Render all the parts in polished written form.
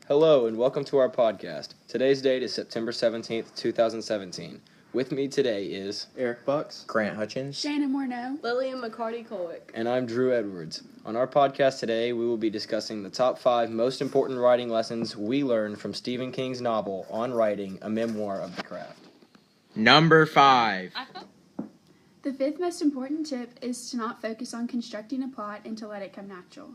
Hello and welcome to our podcast. Today's date is September 17th, 2017. With me today is Eric Bucks, Grant Hutchins, Shannon Morneau, Lillian McCarty-Colwick, and I'm Drew Edwards. On our podcast today, we will be discussing the top 5 most important writing lessons we learned from Stephen King's novel On Writing, a Memoir of the Craft. Number 5. The fifth most important tip is to not focus on constructing a plot and to let it come natural.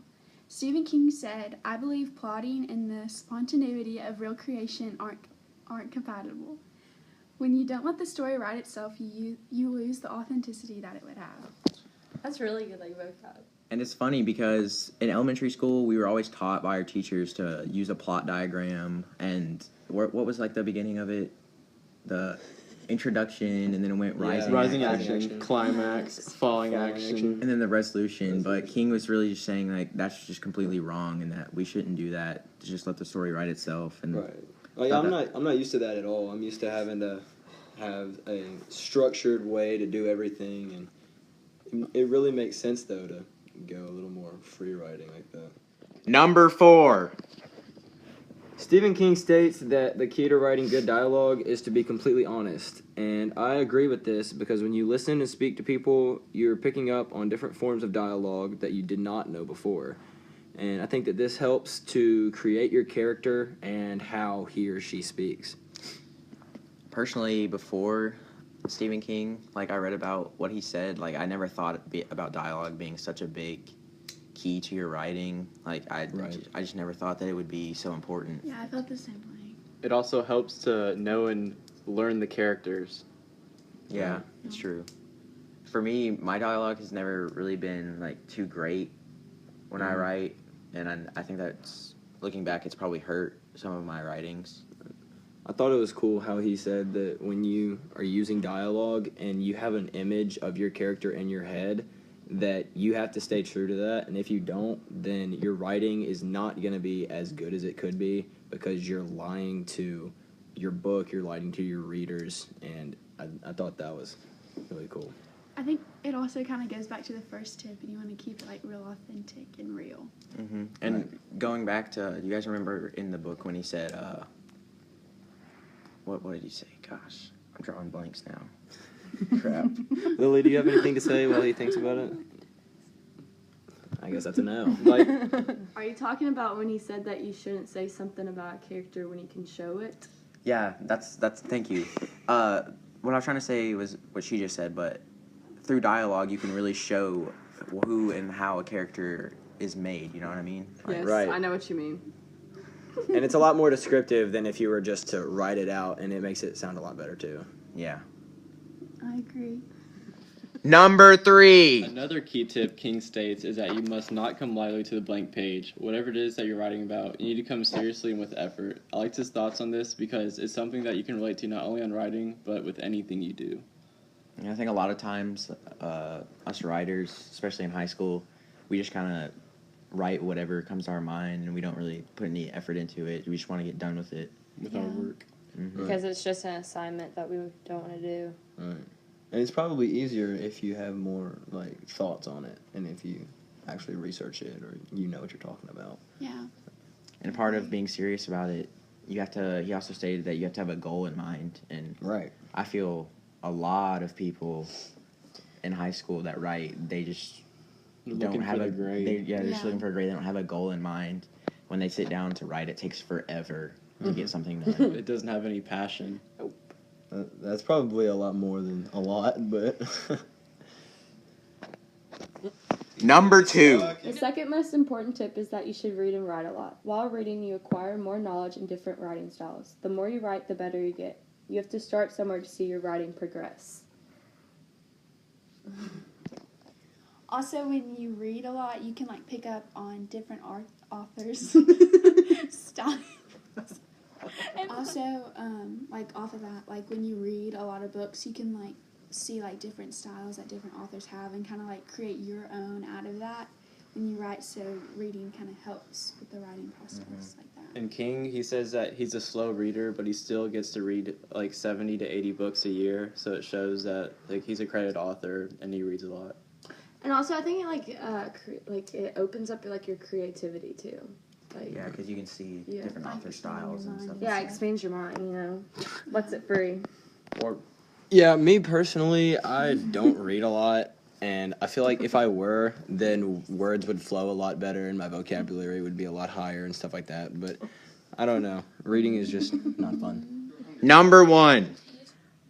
Stephen King said, "I believe plotting and the spontaneity of real creation aren't compatible. When you don't let the story write itself, you lose the authenticity that it would have." That's really good that you both have. And it's funny because in elementary school, we were always taught by our teachers to use a plot diagram. And what was like the beginning of it? The introduction, and then it went rising action, climax, falling action. and then the resolution. But King was really just saying like that's just completely wrong, and that we shouldn't do that. To just let the story write itself. And Right. Like I'm not used to that at all. I'm used to having to have a structured way to do everything, and it really makes sense though to go a little more free writing like that. Number 4. Stephen King states that the key to writing good dialogue is to be completely honest, and I agree with this because when you listen and speak to people, you're picking up on different forms of dialogue that you did not know before. And I think that this helps to create your character and how he or she speaks. Personally, before Stephen King, like I read about what he said, like I never thought about dialogue being such a big key to your writing. Like I just never thought that it would be so important. Yeah, I felt the same way. It also helps to know and learn the characters. Yeah, it's true. For me, my dialogue has never really been like too great when I write, and I think that's, looking back, it's probably hurt some of my writings. I thought it was cool how he said that when you are using dialogue and you have an image of your character in your head, that you have to stay true to that, and if you don't, then your writing is not going to be as good as it could be because you're lying to your book, you're lying to your readers, and I thought that was really cool. I think it also kind of goes back to the first tip, and you want to keep it like real authentic and real. Mm-hmm. And going back to, you guys remember in the book when he said, what did he say? Gosh, I'm drawing blanks now. Crap. Lily, do you have anything to say while he thinks about it? I guess that's a no. Like, Are you talking about when he said that you shouldn't say something about a character when you can show it? Yeah, that's thank you. What I was trying to say was what she just said, but through dialogue you can really show who and how a character is made, you know what I mean? Yes, right. I know what you mean. and it's a lot more descriptive than if you were just to write it out, and it makes it sound a lot better too. Yeah. I agree. Number 3. Another key tip King states is that you must not come lightly to the blank page. Whatever it is that you're writing about, you need to come seriously and with effort. I liked his thoughts on this because it's something that you can relate to not only on writing, but with anything you do. And I think a lot of times, us writers, especially in high school, we just kind of write whatever comes to our mind, and we don't really put any effort into it. We just want to get done with it. With our work. Mm-hmm. Because it's just an assignment that we don't want to do. Right. And it's probably easier if you have more like thoughts on it, and if you actually research it or you know what you're talking about. Yeah. And part of being serious about it, he also stated that you have to have a goal in mind. And Right. I feel a lot of people in high school that write, they just don't have a grade. They're just looking for a grade. They don't have a goal in mind. When they sit down to write, it takes forever to get something done. It doesn't have any passion. That's probably a lot more than a lot, but... Number 2. The second most important tip is that you should read and write a lot. While reading, you acquire more knowledge in different writing styles. The more you write, the better you get. You have to start somewhere to see your writing progress. Also, when you read a lot, you can like pick up on different authors' styles. And also, like off of that, like when you read a lot of books, you can like see like different styles that different authors have and kind of like create your own out of that, and you write, so reading kind of helps with the writing process like that. And King, he says that he's a slow reader, but he still gets to read like 70 to 80 books a year. So it shows that like he's a credited author and he reads a lot. And also, I think it it opens up like your creativity too. Like, Yeah, because you can see Yeah. different Like author expand your styles and mind. stuff. yeah, it expands your mind. You know, lets it free. Or Yeah, me personally, I don't read a lot, and I feel like if I were, then words would flow a lot better and my vocabulary would be a lot higher and stuff like that. But I don't know. Reading is just not fun. Number 1.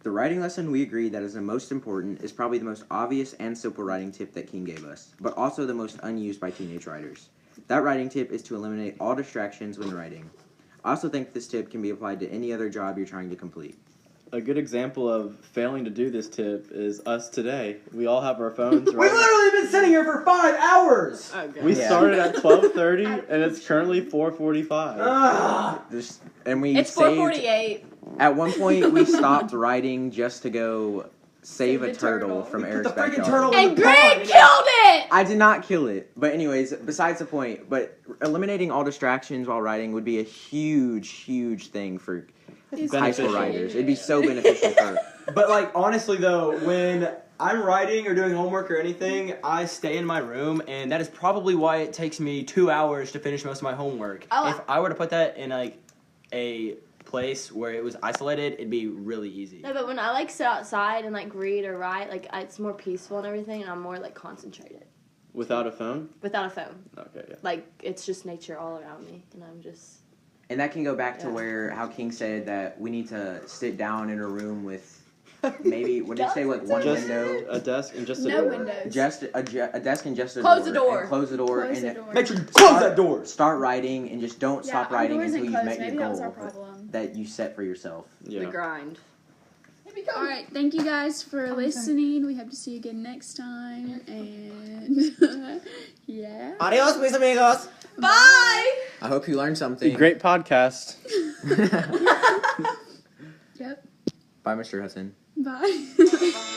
The writing lesson we agree that is the most important is probably the most obvious and simple writing tip that King gave us, but also the most unused by teenage writers. That writing tip is to eliminate all distractions when writing. I also think this tip can be applied to any other job you're trying to complete. a good example of failing to do this tip is us today. We all have our phones. We've literally been sitting here for 5 hours. We Yeah. started at 12:30 and it's currently 4:45. Ah. And we It's saved, 4:48. at one point we stopped writing just to go save a the turtle turtle. from Put Eric's the freaking backyard. turtle in And the Greg pond. killed it! I did not kill it. But anyways, besides the point, but eliminating all distractions while writing would be a huge thing for high school Beneficial. writers. It'd be so beneficial for But like honestly though, when I'm writing or doing homework or anything, I stay in my room, and that is probably why it takes me 2 hours to finish most of my homework. Oh. If I were to put that in like a place where it was isolated, it'd be really easy. No, but when I like sit outside and like read or write, like it's more peaceful and everything, and I'm more like concentrated Without a phone? without a phone. Okay, yeah. Like it's just nature all around me, and I'm just And that can go back to Yeah. where how King said that we need to sit down in a room with maybe what did you say, like one Just window, a desk and just a No door. windows. just a desk and just a Close door. the door. And close the door. Close and the door. Make sure you close that door. Start writing and just don't stop our writing doors until ain't you've closed. met Maybe your that was our goal problem. that you set for yourself. the Yeah. grind. All right, thank you guys for listening. We hope to see you again next time, and yeah. Adios, mis amigos. Bye. I hope you learned something. Great podcast. Yep. Bye, Mr. Hudson. Bye.